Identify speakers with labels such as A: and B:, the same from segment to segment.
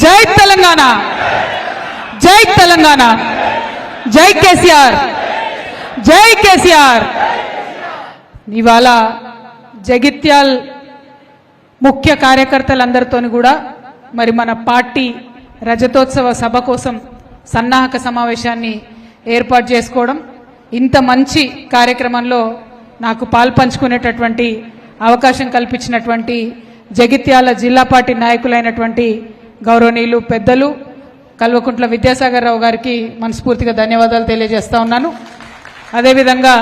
A: జై తెలంగాణ, జై తెలంగాణ, జై కేసీఆర్, జై కేసీఆర్. ఇవాళ జగిత్యాల్ ముఖ్య కార్యకర్తలందరితో కూడా మరి మన పార్టీ రజతోత్సవ సభ కోసం సన్నాహక సమావేశాన్ని ఏర్పాటు చేసుకోవడం, ఇంత మంచి కార్యక్రమంలో నాకు పాల్పంచుకునేటటువంటి అవకాశం కల్పించినటువంటి జగిత్యాల జిల్లా పార్టీ నాయకులైనటువంటి గౌరవనీయులు పెద్దలు కల్వకుంట్ల విద్యాసాగర్ రావు గారికి మనస్ఫూర్తిగా ధన్యవాదాలు తెలియజేస్తా ఉన్నాను. అదేవిధంగా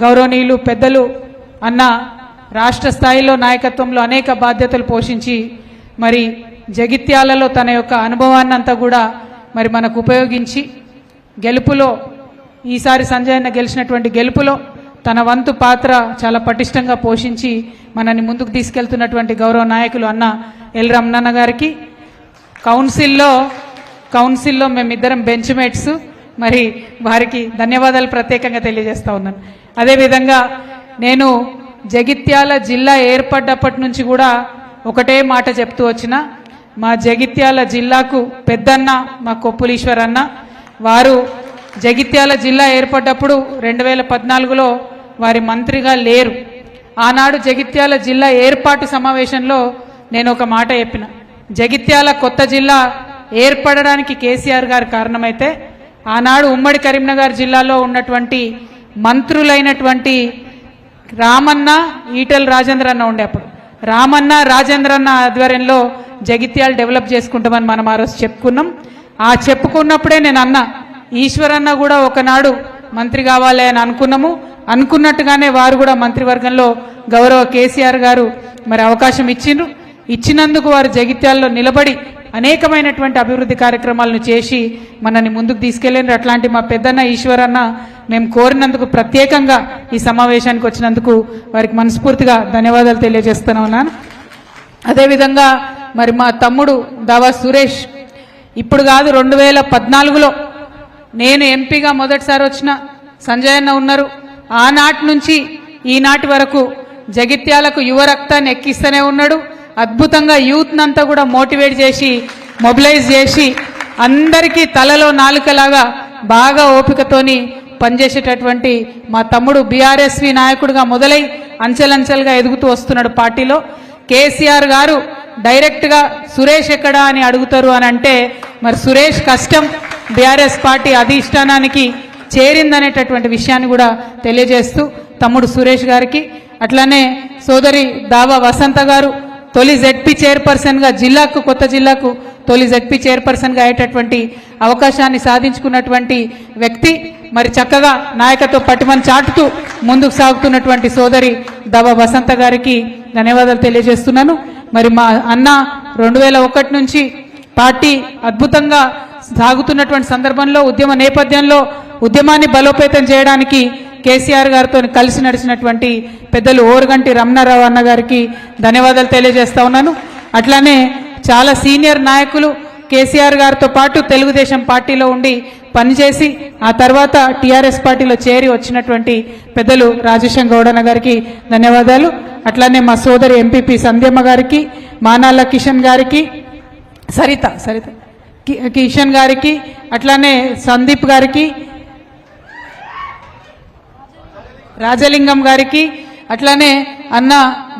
A: గౌరవనీయులు పెద్దలు అన్న రాష్ట్ర స్థాయిలో నాయకత్వంలో అనేక బాధ్యతలు పోషించి మరి జగిత్యాలలో తన యొక్క అనుభవాన్ని అంతా కూడా మరి మనకు ఉపయోగించి గెలుపులో ఈసారి సంజయ్ అన్న గెలిచినటువంటి గెలుపులో తన వంతు పాత్ర చాలా పటిష్టంగా పోషించి మనని ముందుకు తీసుకెళ్తున్నటువంటి గౌరవ నాయకులు అన్న ఎల్ రమణన్న గారికి, కౌన్సిల్లో మేమిద్దరం బెంచ్ మేట్స్, మరి వారికి ధన్యవాదాలు ప్రత్యేకంగా తెలియజేస్తా ఉన్నాను. అదేవిధంగా నేను జగిత్యాల జిల్లా ఏర్పడ్డప్పటి నుంచి కూడా ఒకటే మాట చెప్తూ వచ్చిన, మా జగిత్యాల జిల్లాకు పెద్దన్న మా కొప్పులీశ్వర్ అన్న, వారు జగిత్యాల జిల్లా ఏర్పడ్డప్పుడు 2014లో వారి మంత్రిగా లేరు. ఆనాడు జగిత్యాల జిల్లా ఏర్పాటు సమావేశంలో నేను ఒక మాట చెప్పిన, జగిత్యాల కొత్త జిల్లా ఏర్పడడానికి కేసీఆర్ గారు కారణమైతే ఆనాడు ఉమ్మడి కరీంనగర్ జిల్లాలో ఉన్నటువంటి మంత్రులైనటువంటి రామన్న, ఈటెల రాజేంద్ర అన్న ఉండే, అప్పుడు రామన్న రాజేంద్ర అన్న ఆధ్వర్యంలో జగిత్యాలు డెవలప్ చేసుకుంటామని మనం ఆ రోజు చెప్పుకున్నాం. ఆ చెప్పుకున్నప్పుడే నేను అన్నా, ఈశ్వరన్న కూడా ఒకనాడు మంత్రి కావాలి అని అనుకున్నాము. అనుకున్నట్టుగానే వారు కూడా మంత్రివర్గంలో గౌరవ కేసీఆర్ గారు మరి అవకాశం ఇచ్చినందుకు వారు జగిత్యాల్లో నిలబడి అనేకమైనటువంటి అభివృద్ధి కార్యక్రమాలను చేసి మనని ముందుకు తీసుకెళ్లారు. అట్లాంటి మా పెద్దన్న ఈశ్వరన్న మేము కోరినందుకు ప్రత్యేకంగా ఈ సమావేశానికి వచ్చినందుకు వారికి మనస్ఫూర్తిగా ధన్యవాదాలు తెలియజేస్తూనే ఉన్నాను. అదేవిధంగా మరి మా తమ్ముడు దావా సురేష్, ఇప్పుడు కాదు 2014లో నేను ఎంపీగా మొదటిసారి వచ్చిన సంజయ్ అన్న ఉన్నారు. ఆనాటి నుంచి ఈనాటి వరకు జగిత్యాలకు యువ రక్తాన్ని ఎక్కిస్తూనే ఉన్నాడు. అద్భుతంగా యూత్ నంతా కూడా మోటివేట్ చేసి మొబిలైజ్ చేసి అందరికీ తలలో నాలుకలాగా బాగా ఓపికతోని పనిచేసేటటువంటి మా తమ్ముడు బీఆర్ఎస్వి నాయకుడిగా మొదలై అంచెలంచెలుగా ఎదుగుతూ వస్తున్నాడు పార్టీలో. కేసీఆర్ గారు డైరెక్ట్గా సురేష్ ఎక్కడా అని అడుగుతారు అని అంటే మరి సురేష్ కష్టం బీఆర్ఎస్ పార్టీ అధిష్టానానికి చేరిందనేటటువంటి విషయాన్ని కూడా తెలియజేస్తూ తమ్ముడు సురేష్ గారికి, అట్లానే సోదరి దావా వసంత గారు తొలి జెడ్పీ చైర్పర్సన్గా కొత్త జిల్లాకు తొలి జెడ్పీ చైర్పర్సన్గా అయ్యేటటువంటి అవకాశాన్ని సాధించుకున్నటువంటి వ్యక్తి, మరి చక్కగా నాయకత్వ పటిమను చాటుతూ ముందుకు సాగుతున్నటువంటి సోదరి దావా వసంత గారికి ధన్యవాదాలు తెలియజేస్తున్నాను. మరి మా అన్న 2001 నుంచి పార్టీ అద్భుతంగా సాగుతున్నటువంటి సందర్భంలో ఉద్యమ నేపథ్యంలో ఉద్యమాన్ని బలోపేతం చేయడానికి కేసీఆర్ గారితో కలిసి నడిచినటువంటి పెద్దలు ఓరుగంటి రమణారావు అన్న గారికి ధన్యవాదాలు తెలియజేస్తా ఉన్నాను. అట్లానే చాలా సీనియర్ నాయకులు కేసీఆర్ గారితో పాటు తెలుగుదేశం పార్టీలో ఉండి పనిచేసి ఆ తర్వాత టీఆర్ఎస్ పార్టీలో చేరి వచ్చినటువంటి పెద్దలు రాజేశం గౌడన్న గారికి ధన్యవాదాలు. అట్లానే మా సోదరి ఎంపీపీ సంధ్యమ్మ గారికి, మానాల కిషన్ గారికి, సరిత కిషన్ గారికి, అట్లానే సందీప్ గారికి, రాజలింగం గారికి, అట్లానే అన్న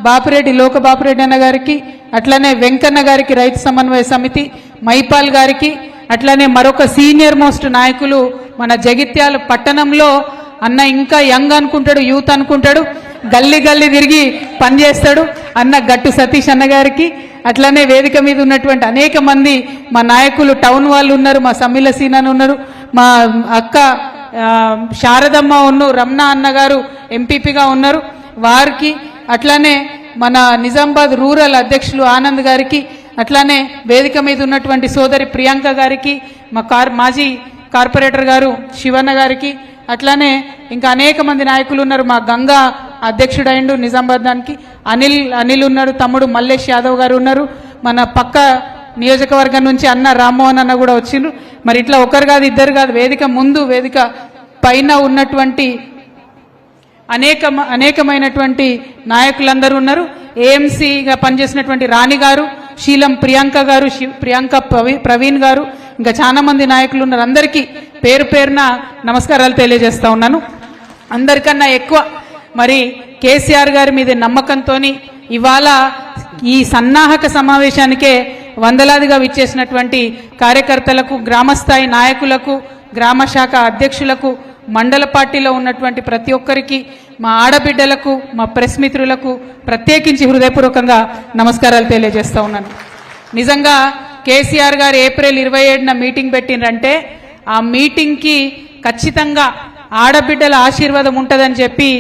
A: బాపిరెడ్డి లోక బాపిరెడ్డి అన్న గారికి, అట్లానే వెంకన్న గారికి రైతు సమన్వయ సమితి, మైపాల్ గారికి, అట్లానే మరొక సీనియర్ మోస్ట్ నాయకులు మన జగిత్యాల పట్టణంలో అన్న ఇంకా యంగ్ అనుకుంటాడు, యూత్ అనుకుంటాడు, గల్లీ తిరిగి పనిచేస్తాడు అన్న గట్టు సతీష్ అన్న గారికి, అట్లానే వేదిక మీద ఉన్నటువంటి అనేక మంది మా నాయకులు టౌన్ వాళ్ళు ఉన్నారు, మా సమ్మిల సీనన్ ఉన్నారు, మా అక్క శారదమ్మ రమణ అన్న గారు ఎంపీపీగా ఉన్నారు వారికి, అట్లానే మన నిజామాబాద్ రూరల్ అధ్యక్షులు ఆనంద్ గారికి, అట్లానే వేదిక మీద ఉన్నటువంటి సోదరి ప్రియాంక గారికి, మా మాజీ కార్పొరేటర్ గారు శివన్న గారికి, అట్లానే ఇంకా అనేక మంది నాయకులు ఉన్నారు. మా గంగా అధ్యక్షుడైండు నిజామాబాద్ దానికి అనిల్ ఉన్నారు, తమ్ముడు మల్లేష్ యాదవ్ గారు ఉన్నారు, మన పక్క నియోజకవర్గం నుంచి అన్న రామ్మోహన్ అన్న కూడా వచ్చిండ్రు. మరి ఇట్లా ఒకరు కాదు ఇద్దరు కాదు, వేదిక ముందు వేదిక పైన ఉన్నటువంటి అనేకమైనటువంటి నాయకులందరూ ఉన్నారు. ఏఎంసీగా పనిచేసినటువంటి రాణి గారు, శీలం ప్రియాంక గారు, ప్రియాంక ప్రవీణ్ గారు, ఇంకా చాలా మంది నాయకులు ఉన్నారు. అందరికీ పేరు పేరున నమస్కారాలు తెలియజేస్తా ఉన్నాను. అందరికన్నా ఎక్కువ మరి కేసీఆర్ గారి మీద నమ్మకంతో ఇవాళ ఈ సన్నాహక సమావేశానికే వందలాదిగా విచ్చేసినటువంటి కార్యకర్తలకు, గ్రామస్థాయి నాయకులకు, గ్రామ శాఖ అధ్యక్షులకు, మండల పార్టీలో ఉన్నటువంటి ప్రతి ఒక్కరికి, మా ఆడబిడ్డలకు, మా ప్రెస్ మిత్రులకు ప్రత్యేకించి హృదయపూర్వకంగా నమస్కారాలు తెలియజేస్తా ఉన్నాను. నిజంగా కేసీఆర్ గారు ఏప్రిల్ 27న మీటింగ్ పెట్టిండ్రంటే ఆ మీటింగ్కి ఖచ్చితంగా ఆడబిడ్డల ఆశీర్వాదం ఉంటుందని చెప్పి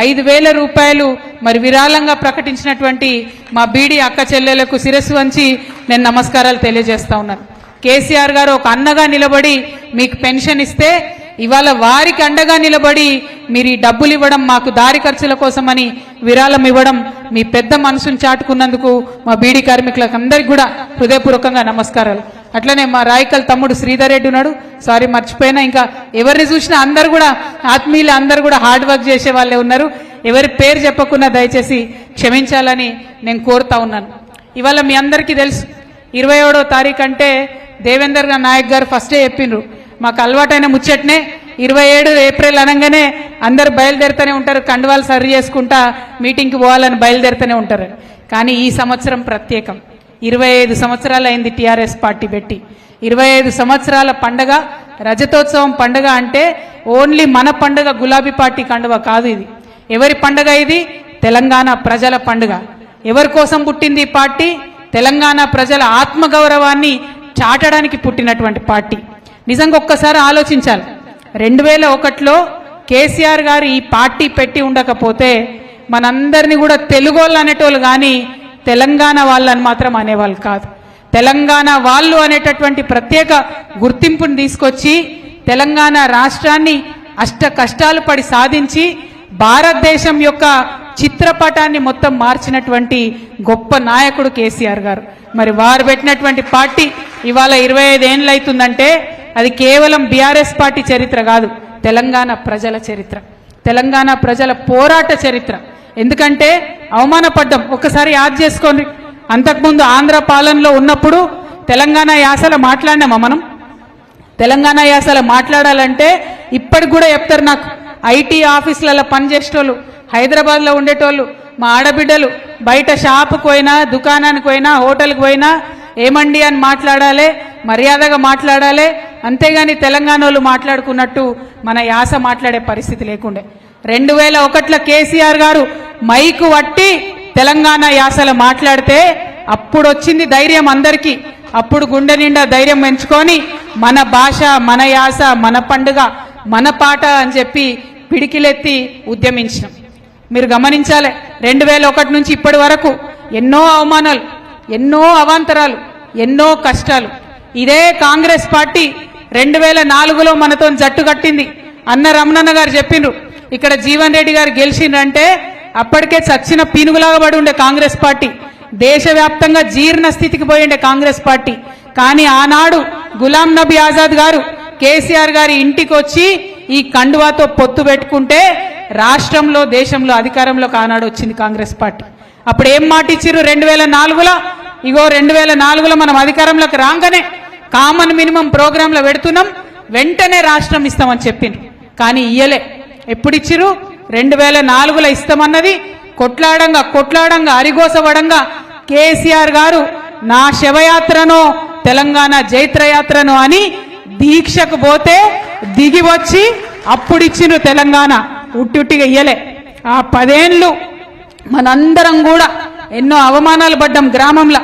A: 5,000 రూపాయలు మరి విరాళంగా ప్రకటించినటువంటి మా బీడీ అక్క చెల్లెలకు శిరస్సు వంచి నేను నమస్కారాలు తెలియజేస్తా ఉన్నాను. కేసీఆర్ గారు ఒక అన్నగా నిలబడి మీకు పెన్షన్ ఇస్తే ఇవాళ వారికి అండగా నిలబడి మీరు ఈ డబ్బులు ఇవ్వడం, మాకు దారి ఖర్చుల కోసమని విరాళం ఇవ్వడం, మీ పెద్ద మనసును చాటుకున్నందుకు మా బీడీ కార్మికులకు అందరికీ కూడా హృదయపూర్వకంగా నమస్కారాలు. అట్లనే మా రాయకల్ తమ్ముడు శ్రీధర్ రెడ్డి ఉన్నాడు, సారీ మర్చిపోయినా, ఇంకా ఎవరిని చూసినా అందరు కూడా ఆత్మీయులు, అందరు కూడా హార్డ్ వర్క్ చేసే వాళ్ళే ఉన్నారు. ఎవరి పేరు చెప్పకున్నా దయచేసి క్షమించాలని నేను కోరుతా ఉన్నాను. ఇవాళ మీ అందరికీ తెలుసు 27వ తారీఖు అంటే దేవేందర్ నాయక్ గారు ఫస్టే చెప్పిండ్రు, మాకు అలవాటైన ముచ్చట్నే 27 ఏప్రిల్ అనగానే అందరు బయలుదేరుతూనే ఉంటారు, కండువాలు సరి చేసుకుంటా మీటింగ్కి పోవాలని బయలుదేరుతూనే ఉంటారు. కానీ ఈ సంవత్సరం ప్రత్యేకం. 25 సంవత్సరాలు అయింది టీఆర్ఎస్ పార్టీ పెట్టి. 25 సంవత్సరాల పండగ, రజతోత్సవం పండగ అంటే ఓన్లీ మన పండగ, గులాబీ పార్టీ కండువ కాదు. ఇది ఎవరి పండగ? ఇది తెలంగాణ ప్రజల పండుగ. ఎవరి కోసం పుట్టింది ఈ పార్టీ? తెలంగాణ ప్రజల ఆత్మగౌరవాన్ని చాటడానికి పుట్టినటువంటి పార్టీ. నిజంగా ఒక్కసారి ఆలోచించాలి. 2001లో కేసీఆర్ గారు ఈ పార్టీ పెట్టి ఉండకపోతే మనందరినీ కూడా తెలుగోళ్ళు అనేటోళ్ళు కానీ తెలంగాణ వాళ్ళని మాత్రం అనేవాళ్ళు కాదు. తెలంగాణ వాళ్ళు అనేటటువంటి ప్రత్యేక గుర్తింపుని తీసుకొచ్చి తెలంగాణ రాష్ట్రాన్ని అష్ట కష్టాలు పడి సాధించి భారతదేశం యొక్క చిత్రపటాన్ని మొత్తం మార్చినటువంటి గొప్ప నాయకుడు కేసీఆర్ గారు. మరి వారు పెట్టినటువంటి పార్టీ ఇవాళ 25 ఏళ్ళు అవుతుందంటే అది కేవలం బీఆర్ఎస్ పార్టీ చరిత్ర కాదు, తెలంగాణ ప్రజల చరిత్ర, తెలంగాణ ప్రజల పోరాట చరిత్ర. ఎందుకంటే అవమానపడ్డం. ఒక్కసారి యాద్ చేసుకోండి, అంతకుముందు ఆంధ్ర పాలనలో ఉన్నప్పుడు తెలంగాణ యాసలో మాట్లాడినామా మనం? తెలంగాణ యాసలో మాట్లాడాలంటే ఇప్పటికి కూడా చెప్తారు నాకు, ఐటీ ఆఫీసులలో పనిచేసేటోళ్ళు, హైదరాబాద్లో ఉండేటోళ్ళు, మా ఆడబిడ్డలు బయట షాపుకు పోయినా, దుకాణానికి పోయినా, హోటల్కి పోయినా ఏమండి అని మాట్లాడాలి, మర్యాదగా మాట్లాడాలి. అంతేగాని తెలంగాణ వాళ్ళు మాట్లాడుకున్నట్టు మన యాస మాట్లాడే పరిస్థితి లేకుండే. 2001లో కేసీఆర్ గారు మైకు వట్టి తెలంగాణ యాసలో మాట్లాడితే అప్పుడు వచ్చింది ధైర్యం అందరికీ. అప్పుడు గుండె నిండా ధైర్యం పెంచుకొని మన భాష, మన యాస, మన పండుగ, మన పాట అని చెప్పి పిడికిలెత్తి ఉద్యమించినాం. మీరు గమనించాలి, 2001 నుంచి ఇప్పటి వరకు ఎన్నో అవమానాలు, ఎన్నో అవాంతరాలు, ఎన్నో కష్టాలు. ఇదే కాంగ్రెస్ పార్టీ 2004లో మనతో జట్టు కట్టింది. అన్న రమణన్న గారు చెప్పిండ్రు, ఇక్కడ జీవన్ రెడ్డి గారు గెలిచిండ్రంటే అప్పటికే చచ్చిన పీనుగులాగా పడి ఉండే కాంగ్రెస్ పార్టీ, దేశవ్యాప్తంగా జీర్ణ స్థితికి పోయిండే కాంగ్రెస్ పార్టీ. కానీ ఆనాడు గులాం నబీ ఆజాద్ గారు కేసీఆర్ గారి ఇంటికి వచ్చి ఈ కండువాతో పొత్తు పెట్టుకుంటే రాష్ట్రంలో, దేశంలో అధికారంలోకి ఆనాడు వచ్చింది కాంగ్రెస్ పార్టీ. అప్పుడు ఏం మాట ఇచ్చిర్రు 2004లో? ఇగో 2004లో మనం అధికారంలోకి రాగానే కామన్ మినిమం ప్రోగ్రాంలో పెడుతున్నాం, వెంటనే రాష్ట్రం ఇస్తామని చెప్పిండ్రు. కానీ ఇయ్యలే. ఎప్పుడు ఇచ్చిరు? 2004లో ఇస్తామన్నది కొట్లాడంగా అరిగోసవడంగా కేసీఆర్ గారు నా శవయాత్రను, తెలంగాణ జైత్రయాత్రను అని దీక్షకు పోతే దిగి వచ్చి అప్పుడు ఇచ్చిండ్రు తెలంగాణ. ఉట్టిగా ఇయ్యలే. ఆ 10 ఏళ్ళు మనందరం కూడా ఎన్నో అవమానాలు పడ్డాం గ్రామంలో.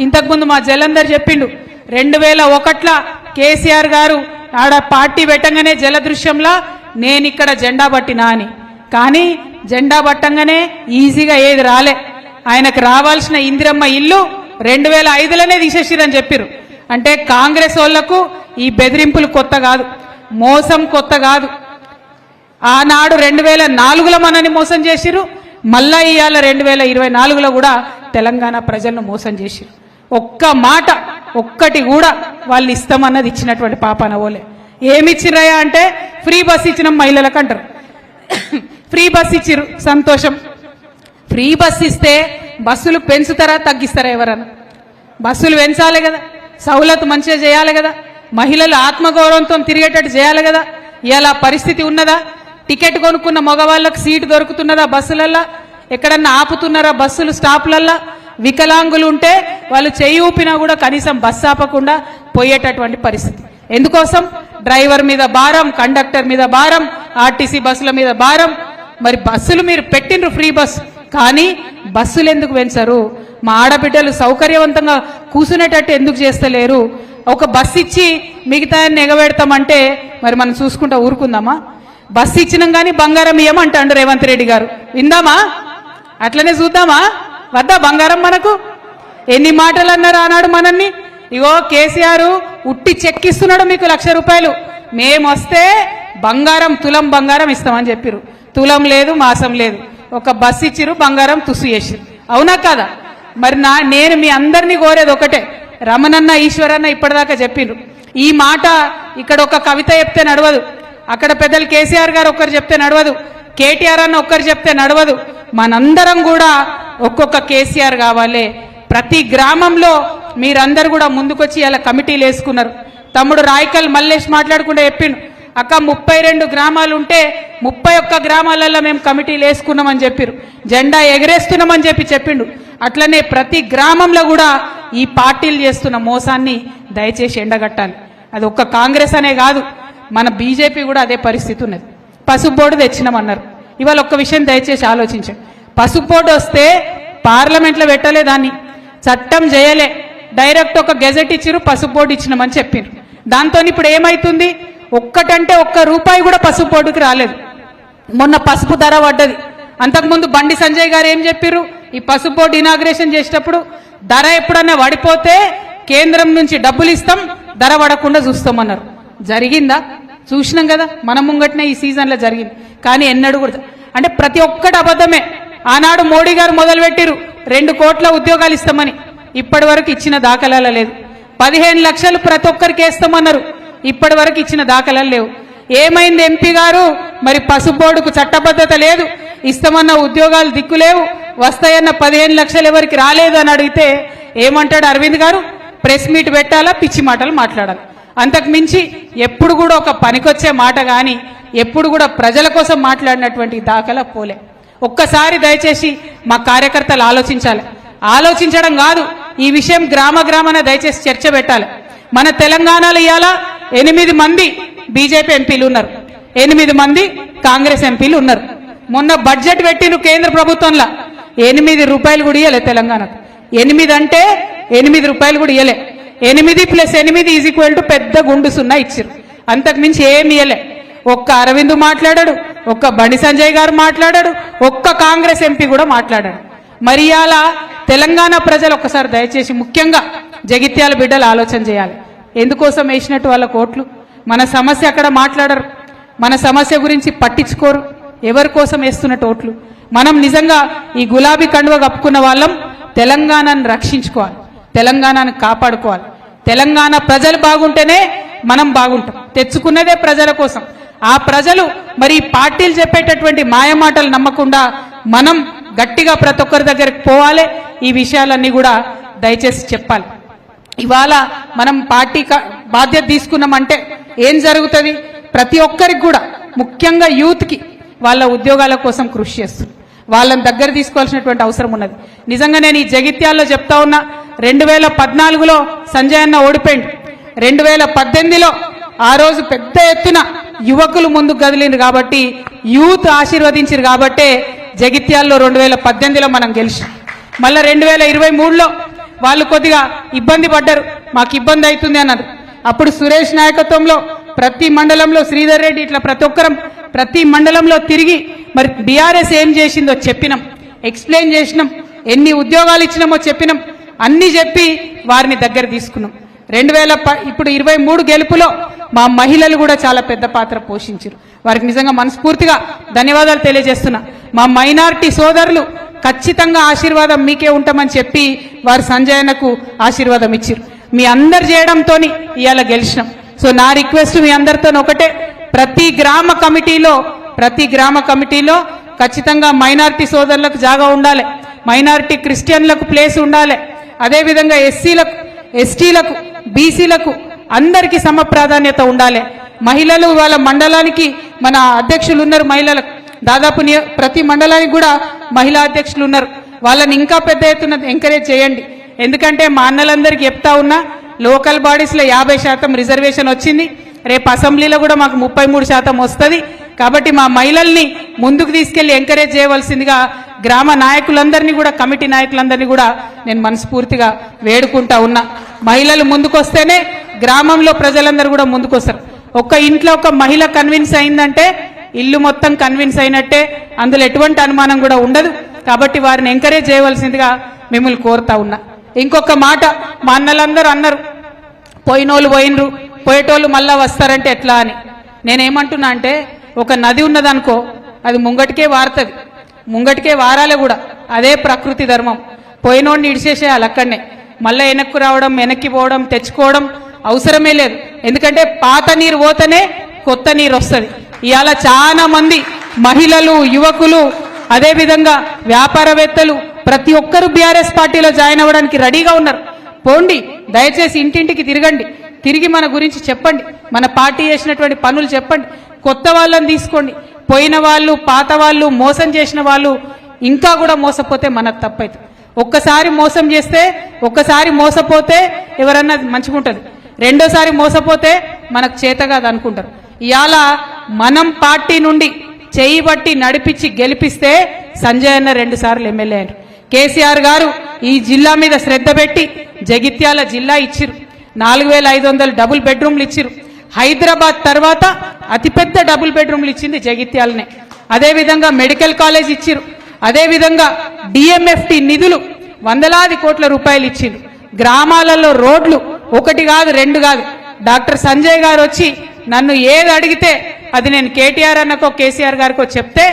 A: ఇంతకుముందు మా జలంధర్ చెప్పిండు, 2001లో కేసీఆర్ గారు ఆడ పార్టీ పెట్టంగానే జలదృశ్యంలో నేను ఇక్కడ జెండా పట్టినా అని. కానీ జెండా పట్టంగానే ఈజీగా ఏది రాలే. ఆయనకు రావాల్సిన ఇందిరమ్మ ఇల్లు 2005లోనే తీసేసిరని చెప్పిరు. అంటే కాంగ్రెస్ వాళ్లకు ఈ బెదిరింపులు కొత్త కాదు, మోసం కొత్త కాదు. ఆనాడు 2004లో మనని మోసం చేసిరు, మళ్ళా ఇవాళ 2024లో కూడా తెలంగాణ ప్రజలను మోసం చేసిరు. ఒక్క మాట ఒక్కటి కూడా వాళ్ళు ఇస్తామన్నది ఇచ్చినటువంటి పాపాన పోలే. ఏమిచ్చిరయా అంటే ఫ్రీ బస్ ఇచ్చినాం మహిళలకు అంటారు. ఫ్రీ బస్ ఇచ్చిరు, సంతోషం. ఫ్రీ బస్ ఇస్తే బస్సులు పెంచుతారా తగ్గిస్తారా ఎవరన్నా? బస్సులు పెంచాలి కదా, సౌలత్ మంచిగా చేయాలి కదా, మహిళలు ఆత్మగౌరవంతో తిరిగేటట్టు చేయాలి కదా. ఇలా పరిస్థితి ఉన్నదా? టికెట్ కొనుక్కున్న మగవాళ్ళకు సీటు దొరుకుతున్నదా? బస్సులల్లా ఎక్కడన్నా ఆపుతున్నారా? బస్సులు స్టాప్లల్లా వికలాంగులు ఉంటే వాళ్ళు చెయ్యి ఊపినా కూడా కనీసం బస్సు ఆపకుండా పోయేటటువంటి పరిస్థితి. ఎందుకోసం? డ్రైవర్ మీద భారం, కండక్టర్ మీద భారం, ఆర్టీసీ బస్సుల మీద భారం. మరి బస్సులు మీరు పెట్టినరు ఫ్రీ బస్సు, కానీ బస్సులు ఎందుకు పెంచరు? మా ఆడబిడ్డలు సౌకర్యవంతంగా కూర్చునేటట్టు ఎందుకు చేస్తలేరు? ఒక బస్సు ఇచ్చి మిగతా ఎగబెడతామంటే మరి మనం చూసుకుంటా ఊరుకుందామా? బస్సు ఇచ్చినాం కానీ బంగారం ఇయ్యమంటాడు రేవంత్ రెడ్డి గారు. విందామా? అట్లనే చూద్దామా? వద్దా బంగారం మనకు? ఎన్ని మాటలు అన్నారు ఆనాడు మనల్ని. ఇగో కేసీఆర్ ఉట్టి చెక్కిస్తున్నాడు మీకు 1,00,000 రూపాయలు, మేము వస్తే బంగారం తులం బంగారం ఇస్తామని చెప్పిరు. తులం లేదు, మాసం లేదు, ఒక బస్సు ఇచ్చిరు, బంగారం తుసు చేసిరు. అవునా కదా? మరి నేను మీ అందరినీ కోరేది ఒకటే, రమణన్న ఈశ్వరన్న ఇప్పటిదాకా చెప్పిండ్రు ఈ మాట. ఇక్కడ ఒక కవిత చెప్తే నడవదు, అక్కడ పెద్దలు కేసీఆర్ గారు ఒక్కరు చెప్తే నడవదు, కేటీఆర్ అన్న ఒక్కరు చెప్తే నడవదు. మనందరం కూడా ఒక్కొక్క కేసీఆర్ కావాలి. ప్రతి గ్రామంలో మీరందరూ కూడా ముందుకొచ్చి ఇలా కమిటీలు వేసుకున్నారు. తమ్ముడు రాయకల్ మల్లేష్ మాట్లాడుకుంటే చెప్పిండు, అక్క 32 గ్రామాలు ఉంటే 31 గ్రామాలలో మేము కమిటీలు వేసుకున్నామని చెప్పారు, జెండా ఎగరేస్తున్నామని చెప్పిండు. అట్లనే ప్రతి గ్రామంలో కూడా ఈ పార్టీలు చేస్తున్న మోసాన్ని దయచేసి ఎండగట్టాలి. అది ఒక్క కాంగ్రెస్ అనే కాదు, మన బీజేపీ కూడా అదే పరిస్థితి ఉన్నది. పసుపు బోర్డు తెచ్చినామన్నారు. ఇవాళ ఒక్క విషయం దయచేసి ఆలోచించండి. పసుపు బోర్డు వస్తే పార్లమెంట్లో పెట్టలే, దాన్ని చట్టం చేయలే, డైరెక్ట్ ఒక గెజెట్ ఇచ్చిరు, పసుపు బోర్డు ఇచ్చినామని చెప్పారు. దాంతో ఇప్పుడు ఏమైతుంది? ఒక్కటంటే ₹1 కూడా పసుపు బోర్డుకి రాలేదు. మొన్న పసుపు ధర పడ్డది. అంతకుముందు బండి సంజయ్ గారు ఏం చెప్పారు? ఈ పసుపు బోర్డు ఇనాగ్రేషన్ చేసేటప్పుడు ధర ఎప్పుడన్నా పడిపోతే కేంద్రం నుంచి డబ్బులు ఇస్తాం, ధర పడకుండా చూస్తామన్నారు. జరిగిందా? చూసినాం కదా, మన ముంగట్నే ఈ సీజన్లో జరిగింది. కానీ ఎన్నడూ కూడా అంటే ప్రతి ఒక్కటి అబద్ధమే. ఆనాడు మోడీ గారు మొదలుపెట్టిరు 2 కోట్ల ఉద్యోగాలు ఇస్తామని, ఇప్పటి వరకు ఇచ్చిన దాఖలాలు లేదు. 15 లక్షలు ప్రతి ఒక్కరికి వేస్తామన్నారు, ఇప్పటి వరకు ఇచ్చిన దాఖలాలు లేవు. ఏమైంది ఎంపీ గారు? మరి పసుపు బోర్డుకు చట్టబద్ధత లేదు, ఇస్తామన్న ఉద్యోగాలు దిక్కులేవు, వస్తాయన్న 15 లక్షలు ఎవరికి రాలేదు అని అడిగితే ఏమంటాడు అరవింద్ గారు? ప్రెస్ మీట్ పెట్టాలా, పిచ్చి మాటలు మాట్లాడాలి. అంతకు మించి ఎప్పుడు కూడా ఒక పనికొచ్చే మాట కానీ ఎప్పుడు కూడా ప్రజల కోసం మాట్లాడినటువంటి దాఖలా పోలే. ఒక్కసారి దయచేసి మా కార్యకర్తలు ఆలోచించాలి. ఆలోచించడం కాదు, ఈ విషయం గ్రామాన దయచేసి చర్చ పెట్టాలి. మన తెలంగాణలో ఇవాళ 8 మంది బీజేపీ ఎంపీలు ఉన్నారు, 8 మంది కాంగ్రెస్ ఎంపీలు ఉన్నారు. మొన్న బడ్జెట్ పెట్టిన కేంద్ర ప్రభుత్వంలో ₹8 కూడా ఇవ్వలే తెలంగాణకు. 8 అంటే ₹8 కూడా ఇవ్వలే. 8 + 8 పెద్ద గుండు 0 ఇచ్చారు. అంతకు మించి ఏమి ఇవ్వలే. ఒక్క అరవింద్ మాట్లాడాడు, ఒక్క బండి సంజయ్ గారు మాట్లాడాడు, ఒక్క కాంగ్రెస్ ఎంపీ కూడా మాట్లాడాడు. మరి ఇవాళ తెలంగాణ ప్రజలు ఒక్కసారి దయచేసి ముఖ్యంగా జగిత్యాల బిడ్డలు ఆలోచన చేయాలి. ఎందుకోసం వేసినట్టు వాళ్ళ ఓట్లు? మన సమస్య అక్కడ మాట్లాడరు, మన సమస్య గురించి పట్టించుకోరు. ఎవరి కోసం వేస్తున్నట్టు ఓట్లు? మనం నిజంగా ఈ గులాబీ కండువ కప్పుకున్న వాళ్ళం తెలంగాణను రక్షించుకోవాలి, తెలంగాణను కాపాడుకోవాలి. తెలంగాణ ప్రజలు బాగుంటేనే మనం బాగుంటాం. తెచ్చుకున్నదే ప్రజల కోసం. ఆ ప్రజలు మరి పార్టీలు చెప్పేటటువంటి మాయమాటలు నమ్మకుండా మనం గట్టిగా ప్రతి ఒక్కరి దగ్గరికి పోవాలి. ఈ విషయాలన్నీ కూడా దయచేసి చెప్పాలి. ఇవాళ మనం పార్టీ బాధ్యత తీసుకున్నామంటే ఏం జరుగుతుంది? ప్రతి ఒక్కరికి కూడా ముఖ్యంగా యూత్కి వాళ్ళ ఉద్యోగాల కోసం కృషి చేస్తుంది. వాళ్ళని దగ్గర తీసుకోవాల్సినటువంటి అవసరం ఉన్నది. నిజంగా నేను ఈ జగిత్యాల్లో చెప్తా ఉన్నా, 2014లో సంజయ్ అన్న ఓడిపోయింది, 2018లో ఆ రోజు పెద్ద ఎత్తున యువకులు ముందుకు కదిలింది కాబట్టి, యూత్ ఆశీర్వదించారు కాబట్టే జగిత్యాల్లో 2018లో మనం గెలిచాం. మళ్ళీ 2023లో వాళ్ళు కొద్దిగా ఇబ్బంది పడ్డారు, మాకు ఇబ్బంది అవుతుంది అన్నారు. అప్పుడు సురేష్ నాయకత్వంలో ప్రతి మండలంలో శ్రీధర్ రెడ్డి ఇట్లా ప్రతి ఒక్కరం ప్రతి మండలంలో తిరిగి మరి బీఆర్ఎస్ ఏం చేసిందో చెప్పినాం, ఎక్స్ప్లెయిన్ చేసినాం, ఎన్ని ఉద్యోగాలు ఇచ్చినామో చెప్పినాం, అన్ని చెప్పి వారిని దగ్గర తీసుకున్నాం. 2023 గెలుపులో మా మహిళలు కూడా చాలా పెద్ద పాత్ర పోషించారు. వారికి నిజంగా మనస్ఫూర్తిగా ధన్యవాదాలు తెలియజేస్తున్నా. మా మైనారిటీ సోదరులు ఖచ్చితంగా ఆశీర్వాదం మీకే ఉంటామని చెప్పి వారు సంజయనకు ఆశీర్వాదం ఇచ్చారు. మీ అందరు చేయడంతో ఇవాళ గెలిచినాం. సో నా రిక్వెస్ట్ మీ అందరితో ఒకటే, ప్రతి గ్రామ కమిటీలో ఖచ్చితంగా మైనారిటీ సోదరులకు జాగా ఉండాలి, మైనారిటీ క్రిస్టియన్లకు ప్లేస్ ఉండాలి, అదేవిధంగా ఎస్సీలకు, ఎస్టీలకు, బీసీలకు అందరికీ సమ ప్రాధాన్యత ఉండాలి. మహిళలు వాళ్ళ మండలానికి మన అధ్యక్షులు ఉన్నారు, మహిళలకు దాదాపు ప్రతి మండలానికి కూడా మహిళా అధ్యక్షులు ఉన్నారు. వాళ్ళని ఇంకా పెద్ద ఎత్తున ఎంకరేజ్ చేయండి. ఎందుకంటే మా అన్నలందరికీ చెప్తా ఉన్నా, లోకల్ బాడీస్లో 50% రిజర్వేషన్ వచ్చింది. రేపు అసెంబ్లీలో కూడా మాకు 33% వస్తుంది. కాబట్టి మా మహిళల్ని ముందుకు తీసుకెళ్లి ఎంకరేజ్ చేయవలసిందిగా గ్రామ నాయకులందరినీ కూడా, కమిటీ నాయకులందరినీ కూడా నేను మనస్ఫూర్తిగా వేడుకుంటా ఉన్నా. మహిళలు ముందుకొస్తేనే గ్రామంలో ప్రజలందరూ కూడా ముందుకొస్తారు. ఒక్క ఇంట్లో ఒక మహిళ కన్విన్స్ అయిందంటే ఇల్లు మొత్తం కన్విన్స్ అయినట్టే, అందులో ఎటువంటి అనుమానం కూడా ఉండదు. కాబట్టి వారిని ఎంకరేజ్ చేయవలసిందిగా మిమ్మల్ని కోరుతా ఉన్నా. ఇంకొక మాట, మా అన్నలందరూ అన్నారు పోయినోళ్ళు పోయినరు, పోయేటోళ్ళు మళ్ళా వస్తారంటే ఎట్లా అని. నేనేమంటున్నా అంటే, ఒక నది ఉన్నదనుకో, అది ముంగటికే వారుతుంది, ముంగటికే వారాలే కూడా. అదే ప్రకృతి ధర్మం. పోయినోడిని ఇడిచేసేయాలి అక్కడనే. మళ్ళీ వెనక్కు రావడం, వెనక్కి పోవడం, తెచ్చుకోవడం అవసరమే లేదు. ఎందుకంటే పాత నీరు పోతేనే కొత్త నీరు వస్తుంది. ఇవాళ చాలా మంది మహిళలు, యువకులు, అదేవిధంగా వ్యాపారవేత్తలు ప్రతి ఒక్కరూ బీఆర్ఎస్ పార్టీలో జాయిన్ అవ్వడానికి రెడీగా ఉన్నారు. పోండి, దయచేసి ఇంటింటికి తిరగండి, తిరిగి మన గురించి చెప్పండి, మన పార్టీ చేసినటువంటి పనులు చెప్పండి. కొత్త వాళ్ళని తీసుకోండి. పోయిన వాళ్ళు, పాత వాళ్ళు, మోసం చేసిన వాళ్ళు ఇంకా కూడా మోసపోతే మనకు తప్పైతుంది. ఒక్కసారి మోసం చేస్తే, ఒక్కసారి మోసపోతే ఎవరన్నా మంచిగా ఉంటుంది, రెండోసారి మోసపోతే మనకు చేత కాదు అనుకుంటారు. ఇవాళ మనం పార్టీ నుండి చేయి బట్టి నడిపించి గెలిపిస్తే సంజయ్ అన్న 2 సార్లు ఎమ్మెల్యే అయ్యారు. కేసీఆర్ గారు ఈ జిల్లా మీద శ్రద్ధ పెట్టి జగిత్యాల జిల్లా ఇచ్చిరు, 4500 డబుల్ బెడ్రూమ్లు ఇచ్చిరు. హైదరాబాద్ తర్వాత అతిపెద్ద డబుల్ బెడ్రూమ్లు ఇచ్చింది జగిత్యాలనే. అదేవిధంగా మెడికల్ కాలేజ్ ఇచ్చిరు. అదేవిధంగా డిఎంఎఫ్టి నిధులు వందలాది కోట్ల రూపాయలు ఇచ్చిరు. గ్రామాలలో రోడ్లు 1 కాదు 2 కాదు. డాక్టర్ సంజయ్ గారు వచ్చి నన్ను ఏది అడిగితే అది నేను కేటీఆర్ అన్నకో కేసీఆర్ గారికో చెప్తే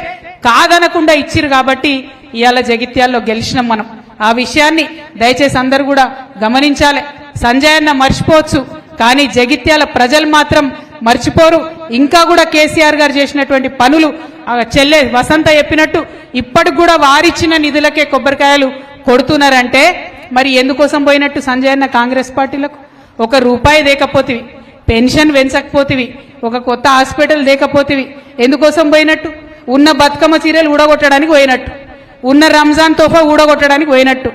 A: కాదనకుండా ఇచ్చిరు. కాబట్టి ఇవాళ జగిత్యాల్లో గెలిచినాం మనం. ఆ విషయాన్ని దయచేసి అందరూ కూడా గమనించాలి. సంజయ్ అన్న మర్చిపోవచ్చు, కానీ జగిత్యాల ప్రజలు మాత్రం మర్చిపోరు. ఇంకా కూడా కేసీఆర్ గారు చేసినటువంటి పనులు చెల్లె వసంత చెప్పినట్టు ఇప్పటికి కూడా వారిచ్చిన నిధులకే కొబ్బరికాయలు కొడుతున్నారంటే మరి ఎందుకోసం పోయినట్టు సంజయ్ అన్న కాంగ్రెస్ పార్టీలకు? 1 రూపాయి దేకపోతివి, పెన్షన్ పెంచకపోతివి, ఒక కొత్త హాస్పిటల్ దేకపోతివి, ఎందుకోసం పోయినట్టు? ఉన్న బతుకమ్మ చీరలు ఊడగొట్టడానికి పోయినట్టు, ఉన్న రంజాన్ తోఫా ఊడగొట్టడానికి పోయినట్టు,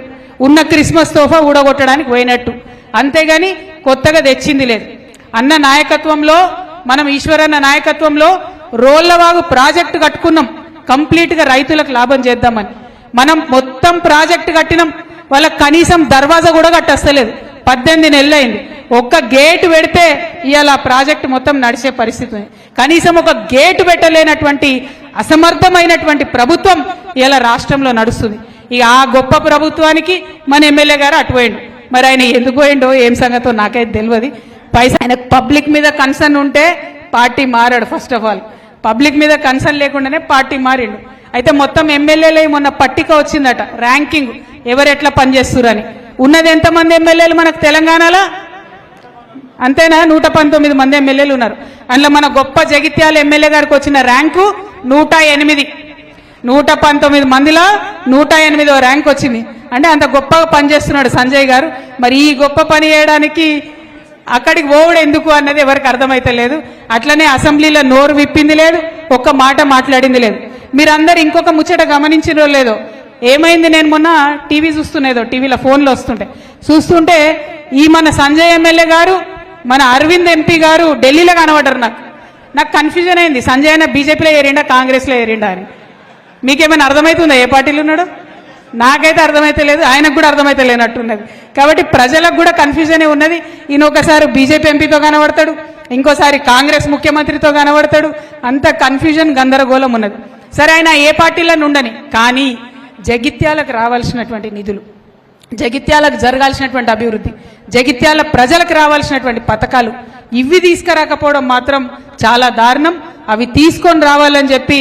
A: ఉన్న క్రిస్మస్ తోఫా ఊడగొట్టడానికి పోయినట్టు. అంతేగాని కొత్తగా తెచ్చింది లేదు. అన్న నాయకత్వంలో, మనం ఈశ్వరన్న నాయకత్వంలో రోళ్లవాగు ప్రాజెక్టు కట్టుకున్నాం, కంప్లీట్గా రైతులకు లాభం చేద్దామని. మనం మొత్తం ప్రాజెక్టు కట్టినాం, వాళ్ళకి కనీసం దర్వాజా కూడా కట్టస్తలేదు. 18 నెలలు అయింది. ఒక్క గేటు పెడితే ఇవాళ ప్రాజెక్టు మొత్తం నడిచే పరిస్థితి ఉంది. కనీసం ఒక గేటు పెట్టలేనటువంటి అసమర్థమైనటువంటి ప్రభుత్వం ఇవాళ రాష్ట్రంలో నడుస్తుంది. ఇక ఆ గొప్ప ప్రభుత్వానికి మన ఎమ్మెల్యే గారు అటుపోయిండు. మరి ఆయన ఎందుకు పోయిండో ఏం సంగతో నాకైతే తెలియదు. పైసా ఆయనకు పబ్లిక్ మీద కన్సర్న్ ఉంటే పార్టీ మారాడు. ఫస్ట్ ఆఫ్ ఆల్ పబ్లిక్ మీద కన్సర్న్ లేకుండానే పార్టీ మారిండు. అయితే మొత్తం ఎమ్మెల్యేలు మొన్న పట్టిక వచ్చిందట, ర్యాంకింగ్ ఎవరు ఎట్లా పనిచేస్తురని. ఉన్నది ఎంతమంది ఎమ్మెల్యేలు మనకు తెలంగాణలో? అంతేనా? 119 మంది ఎమ్మెల్యేలు ఉన్నారు. అందులో మన గొప్ప జగిత్యాల ఎమ్మెల్యే గారికి వచ్చిన ర్యాంకు 108. 119 మందిలో 108వ ర్యాంక్ వచ్చింది. అంటే అంత గొప్పగా పనిచేస్తున్నాడు సంజయ్ గారు. మరి ఈ గొప్ప పని చేయడానికి అక్కడికి పోవడం ఎందుకు అన్నది ఎవరికి అర్థమైతే లేదు. అట్లనే అసెంబ్లీలో నోరు విప్పింది లేదు, ఒక్క మాట మాట్లాడింది లేదు. మీరందరూ ఇంకొక ముచ్చట గమనించినో లేదో, ఏమైంది? నేను మొన్న టీవీ చూస్తున్నేదో, టీవీలో ఫోన్లో చూస్తుంటే ఈ మన సంజయ్ ఎమ్మెల్యే గారు, మన అరవింద్ ఎంపీ గారు ఢిల్లీలో కనబడ్డారు. నాకు కన్ఫ్యూజన్ అయింది, సంజయ్ అన్న బీజేపీలో ఏరిండా కాంగ్రెస్లో ఏరిండా అని. మీకేమైనా అర్థమవుతుందా ఏ పార్టీలో ఉన్నాడు? నాకైతే అర్థమైతే లేదు, ఆయనకు కూడా అర్థమైతే లేనట్టున్నది. కాబట్టి ప్రజలకు కూడా కన్ఫ్యూజనే ఉన్నది. ఈయన ఒకసారి బీజేపీ ఎంపీతో కనబడతాడు, ఇంకోసారి కాంగ్రెస్ ముఖ్యమంత్రితో కనబడతాడు. అంత కన్ఫ్యూజన్, గందరగోళం ఉన్నది. సరే, ఆయన ఏ పార్టీలో ఉండని, కానీ జగిత్యాలకు రావాల్సినటువంటి నిధులు, జగిత్యాలకు జరగాల్సినటువంటి అభివృద్ధి, జగిత్యాల ప్రజలకు రావాల్సినటువంటి పథకాలు ఇవి తీసుకురాకపోవడం మాత్రం చాలా దారుణం. అవి తీసుకొని రావాలని చెప్పి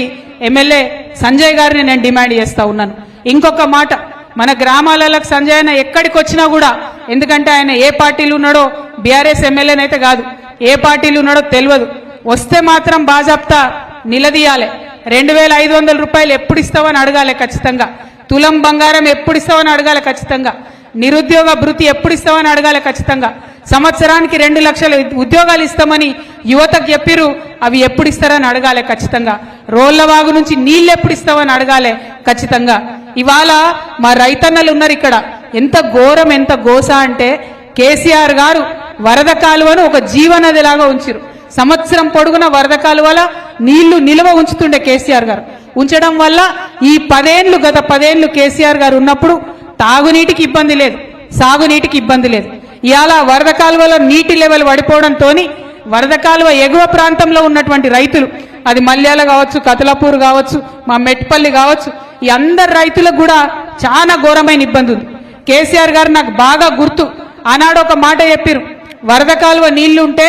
A: ఎమ్మెల్యే సంజయ్ గారిని నేను డిమాండ్ చేస్తా ఉన్నాను. ఇంకొక మాట, మన గ్రామాలకు సంజయ్ అన్న ఎక్కడికి వచ్చినా కూడా, ఎందుకంటే ఆయన ఏ పార్టీలు ఉన్నాడో, బీఆర్ఎస్ ఎమ్మెల్యేనైతే కాదు, ఏ పార్టీలు ఉన్నాడో తెలియదు. వస్తే మాత్రం బాజాప్తా నిలదీయాలి. 2500 రూపాయలు ఎప్పుడు ఇస్తావని అడగాలి ఖచ్చితంగా. తులం బంగారం ఎప్పుడు ఇస్తావని అడగాలి ఖచ్చితంగా. నిరుద్యోగ భృతి ఎప్పుడు ఇస్తామని అడగాలి ఖచ్చితంగా. సంవత్సరానికి 2 లక్షల ఉద్యోగాలు ఇస్తామని యువతకు చెప్పిరు, అవి ఎప్పుడు ఇస్తారని అడగాలి ఖచ్చితంగా. రోళ్లవాగు నుంచి నీళ్ళు ఎప్పుడు ఇస్తామని అడగాలి ఖచ్చితంగా. ఇవాళ మా రైతన్నలు ఉన్నారు ఇక్కడ, ఎంత ఘోరం ఎంత గోస అంటే కేసీఆర్ గారు వరద కాలువను ఒక జీవనదిలాగా ఉంచారు. సంవత్సరం పొడుగున వరద కాలువల నీళ్లు నిల్వ ఉంచుతుండే కేసీఆర్ గారు. ఉంచడం వల్ల ఈ గత 10 ఏళ్లు కేసీఆర్ గారు ఉన్నప్పుడు తాగునీటికి ఇబ్బంది లేదు, సాగునీటికి ఇబ్బంది లేదు. ఇవాళ వరద కాలువలో నీటి లెవెల్ పడిపోవడంతో వరద కాలువ ఎగువ ప్రాంతంలో ఉన్నటువంటి రైతులు, అది మల్యాల కావచ్చు, కతలాపూర్ కావచ్చు, మా మెట్పల్లి కావచ్చు, ఈ అందరు రైతులకు కూడా చాలా ఘోరమైన ఇబ్బంది ఉంది. కేసీఆర్ గారు నాకు బాగా గుర్తు, ఆనాడు ఒక మాట చెప్పారు, వరద కాలువ నీళ్లు ఉంటే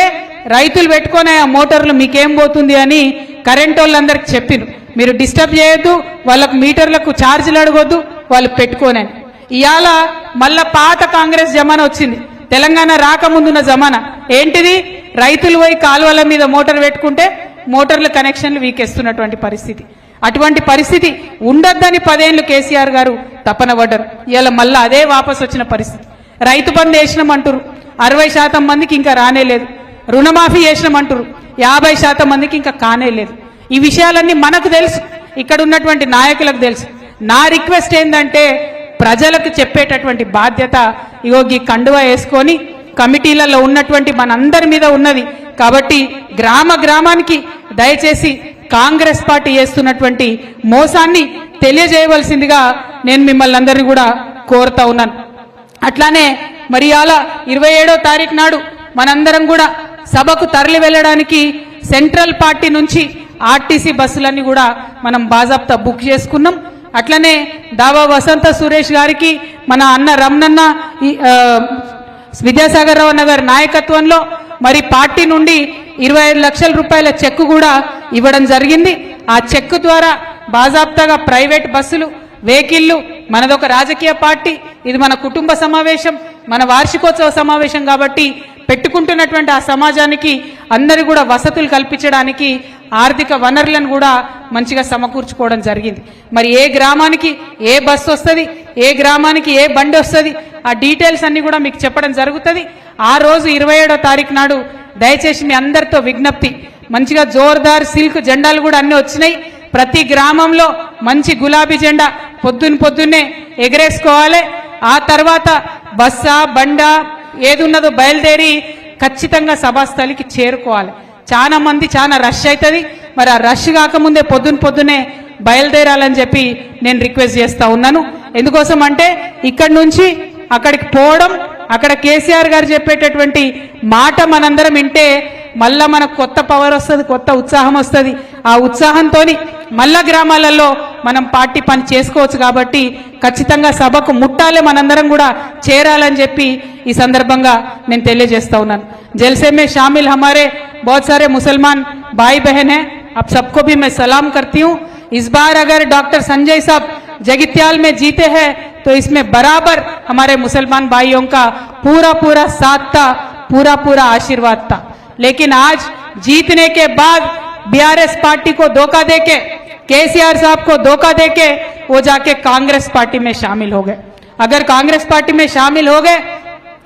A: రైతులు పెట్టుకునే ఆ మోటార్లు మీకేం పోతుంది అని కరెంట్ వాళ్ళందరికీ చెప్పిరు. మీరు డిస్టర్బ్ చేయొద్దు, వాళ్ళకు మీటర్లకు ఛార్జీలు అడగొద్దు, వాళ్ళు పెట్టుకోనని. ఇవాళ మళ్ళా పాత కాంగ్రెస్ జమానా వచ్చింది, తెలంగాణ రాకముందున్న జమానా. ఏంటిది? రైతులు పోయి కాలువల మీద మోటార్ పెట్టుకుంటే మోటార్ల కనెక్షన్లు వీకేస్తున్నటువంటి పరిస్థితి. అటువంటి పరిస్థితి ఉండొద్దని 10 ఏళ్లు కేసీఆర్ గారు తపన పడ్డారు. ఇవాళ మళ్ళా అదే వాపసు వచ్చిన పరిస్థితి. రైతు బంధు వేసినామంటారు, 60% మందికి ఇంకా రానేలేదు. రుణమాఫీ చేసినామంటారు, 50% మందికి ఇంకా కానేలేదు. ఈ విషయాలన్నీ మనకు తెలుసు, ఇక్కడ ఉన్నటువంటి నాయకులకు తెలుసు. నా రిక్వెస్ట్ ఏంటంటే ప్రజలకు చెప్పేటటువంటి బాధ్యత ఇగో ఈ కండువా వేసుకొని కమిటీలలో ఉన్నటువంటి మనందరి మీద ఉన్నది. కాబట్టి గ్రామానికి దయచేసి కాంగ్రెస్ పార్టీ చేస్తున్నటువంటి మోసాన్ని తెలియజేయవలసిందిగా నేను మిమ్మల్ని అందరినీ కూడా కోరుతా ఉన్నాను. అట్లానే మరి అలా 27వ తారీఖు నాడు మనందరం కూడా సభకు తరలి వెళ్ళడానికి సెంట్రల్ పార్టీ నుంచి ఆర్టీసీ బస్సులన్నీ కూడా మనం బాజాప్తా బుక్ చేసుకున్నాం. అట్లనే దావా వసంత సురేష్ గారికి మన అన్న రమణన్న విద్యాసాగర్ రావు అన్న గారి నాయకత్వంలో మరి పార్టీ నుండి 25 లక్షల రూపాయల చెక్కు కూడా ఇవ్వడం జరిగింది. ఆ చెక్కు ద్వారా బాజాప్తాగా ప్రైవేట్ బస్సులు, వెహికల్లు, మనదొక రాజకీయ పార్టీ, ఇది మన కుటుంబ సమావేశం, మన వార్షికోత్సవ సమావేశం కాబట్టి పెట్టుకుంటున్నటువంటి ఆ సమాజానికి అందరూ కూడా వసతులు కల్పించడానికి ఆర్థిక వనరులను కూడా మంచిగా సమకూర్చుకోవడం జరిగింది. మరి ఏ గ్రామానికి ఏ బస్సు వస్తుంది, ఏ గ్రామానికి ఏ బండి వస్తుంది, ఆ డీటెయిల్స్ అన్ని కూడా మీకు చెప్పడం జరుగుతుంది. ఆ రోజు 27వ తారీఖు నాడు దయచేసి మీ అందరితో విజ్ఞప్తి, మంచిగా జోర్దార్ సిల్క్ జెండాలు కూడా అన్ని వచ్చినాయి. ప్రతి గ్రామంలో మంచి గులాబీ జెండా పొద్దున్నే ఎగరేసుకోవాలి. ఆ తర్వాత బస్సా బండా ఏది ఉన్నదో బయలుదేరి ఖచ్చితంగా సభాస్థలికి చేరుకోవాలి. చాలా మంది చాలా రష్ అవుతుంది. మరి ఆ రష్ కాకముందే పొద్దున్నే బయలుదేరాలని చెప్పి నేను రిక్వెస్ట్ చేస్తా ఉన్నాను. ఎందుకోసం అంటే ఇక్కడి నుంచి అక్కడికి పోవడం, అక్కడ కేసీఆర్ గారు చెప్పేటటువంటి మాట మనందరం వింటే మళ్ళా మనకు కొత్త పవర్ వస్తుంది, కొత్త ఉత్సాహం వస్తుంది. ఆ ఉత్సాహంతో మళ్ళా గ్రామాలలో మనం పార్టీ పని చేసుకోవచ్చు. కాబట్టి ఖచ్చితంగా సభకు ముట్టాలే, మనందరం కూడా చేరాలని చెప్పి ఈ సందర్భంగా నేను తెలియజేస్తా ఉన్నాను. जलसे में शामिल हमारे बहुत सारे मुसलमान भाई बहन हैं, आप सबको भी मैं सलाम करती हूँ. इस बार अगर डॉक्टर संजय साहब जगित्याल में जीते हैं तो इसमें बराबर हमारे मुसलमान भाइयों का पूरा साथ था, पूरा आशीर्वाद था. लेकिन आज जीतने के बाद बीआरएस पार्टी को धोखा देके, केसीआर साहब को धोखा देके वो जाके कांग्रेस पार्टी में शामिल हो गए. अगर कांग्रेस पार्टी में शामिल हो गए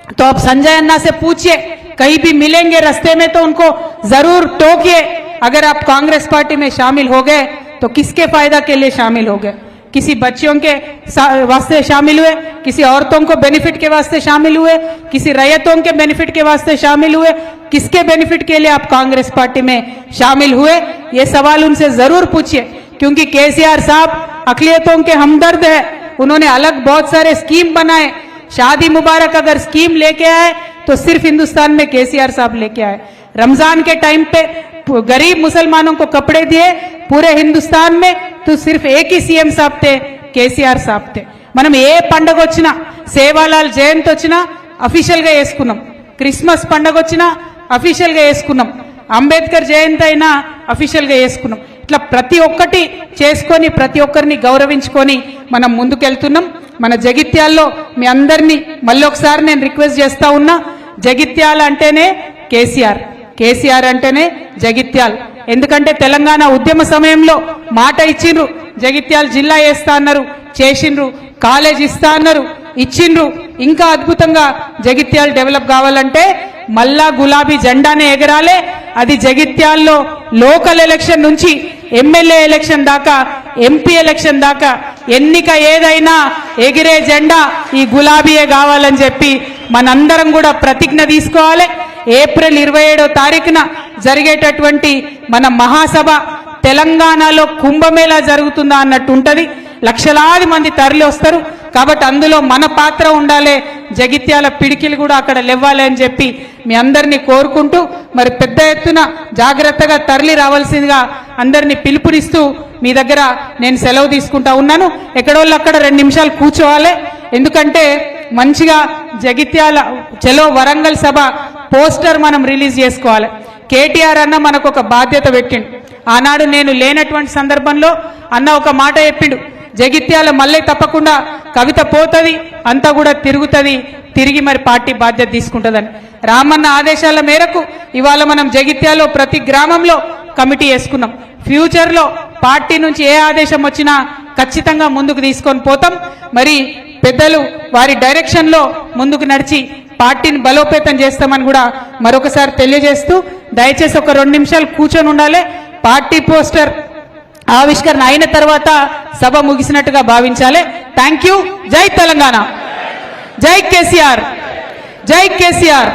A: तो अब संजय अन्ना से पूछिए, कहीं भी मिलेंगे रास्ते में तो उनको जरूर टोकिए. अगर आप कांग्रेस पार्टी में शामिल हो गए तो किसके फायदा के लिए शामिल हो गए? किसी बच्चियों के वास्ते शामिल हुए, किसी औरतों को बेनिफिट के वास्ते शामिल हुए, किसी रैयतों के बेनिफिट के वास्ते शामिल हुए? किसके बेनिफिट के लिए आप कांग्रेस पार्टी में शामिल हुए? ये सवाल उनसे जरूर पूछिए, क्योंकि केसीआर साहब अकलियतों के हमदर्द है. उन्होंने अलग बहुत सारे स्कीम बनाए. शादी मुबारक अगर स्कीम लेके आए तो सिर्फ हिंदुस्तान में केसीआर साहब लेके आए. रमजान के टाइम पे गरीब मुसलमानों को कपड़े दिए पूरे हिंदुस्तान में, तो सिर्फ एक ही सीएम साहब थे, केसीआर साहब थे. మనం ఏ పండగ వచ్చినా, సేవాలాల్ జయంతి వచ్చినా అఫీషియల్గా వేసుకున్నాం, క్రిస్మస్ పండగ వచ్చినా అఫీషియల్గా వేసుకున్నాం, అంబేద్కర్ జయంతి అయినా అఫీషియల్గా వేసుకున్నాం. ఇట్లా ప్రతి ఒక్కటి చేసుకొని ప్రతి ఒక్కరిని గౌరవించుకొని మనం ముందుకెళ్తున్నాం. మన జగిత్యాల్లో మీ అందరినీ మళ్ళీ ఒకసారి నేను రిక్వెస్ట్ చేస్తా ఉన్నా, జగిత్యాల అంటేనే కేసీఆర్, కేసీఆర్ అంటేనే జగిత్యాల్. ఎందుకంటే తెలంగాణ ఉద్యమ సమయంలో మాట ఇచ్చిండ్రు, జగిత్యాల జిల్లా వేస్తా అన్నారు, చేసిండ్రు, కాలేజ్ ఇస్తా అన్నారు. ఇచ్చిండ్రు. ఇంకా అద్భుతంగా జగిత్యాల డెవలప్ కావాలంటే మళ్ళా గులాబీ జెండానే ఎగరాలే. అది జగిత్యాల్లో లోకల్ ఎలక్షన్ నుంచి ఎమ్మెల్యే ఎలక్షన్ దాకా, ఎంపీ ఎలక్షన్ దాకా ఎన్నిక ఏదైనా ఎగిరే జెండా ఈ గులాబీయే కావాలని చెప్పి మనందరం కూడా ప్రతిజ్ఞ తీసుకోవాలి. ఏప్రిల్ 27వ తారీఖున జరిగేటటువంటి మన మహాసభ తెలంగాణలో కుంభమేళా జరుగుతుందా అన్నట్టు ఉంటది. లక్షలాది మంది తరలి వస్తారు. కాబట్టి అందులో మన పాత్ర ఉండాలి. జగిత్యాల పిడికిలు కూడా అక్కడ లేవాలి అని చెప్పి మీ అందరినీ కోరుకుంటూ మరి పెద్ద ఎత్తున జాగ్రత్తగా తరలి రావాల్సిందిగా అందరినీ పిలుపునిస్తూ మీ దగ్గర నేను సెలవు తీసుకుంటా ఉన్నాను. ఎక్కడోళ్ళు అక్కడ 2 నిమిషాలు కూర్చోవాలి. ఎందుకంటే మంచిగా జగిత్యాల చలో వరంగల్ సభ పోస్టర్ మనం రిలీజ్ చేసుకోవాలి. కేటీఆర్ అన్న మనకు ఒక బాధ్యత పెట్టిండు. ఆనాడు నేను లేనటువంటి సందర్భంలో అన్న ఒక మాట చెప్పిండు, జగిత్యాల మళ్ళీ తప్పకుండా కవిత పోతుంది, అంతా కూడా తిరుగుతుంది, తిరిగి మరి పార్టీ బాధ్యత తీసుకుంటుందని. రామన్న ఆదేశాల మేరకు ఇవాళ మనం జగిత్యాలలో ప్రతి గ్రామంలో కమిటీ వేసుకున్నాం. ఫ్యూచర్లో పార్టీ నుంచి ఏ ఆదేశం వచ్చినా ఖచ్చితంగా ముందుకు తీసుకొని పోతాం. మరి పెద్దలు వారి డైరెక్షన్లో ముందుకు నడిచి పార్టీని బలోపేతం చేస్తామని కూడా మరొకసారి తెలియజేస్తూ దయచేసి ఒక 2 నిమిషాలు కూర్చొని ఉండాలి. పార్టీ పోస్టర్ ఆవిష్కరణ అయిన తర్వాత సభ ముగిసినట్టుగా భావించాలి. Thank you. జై తెలంగాణ, జై కేసీఆర్, జై కేసీఆర్.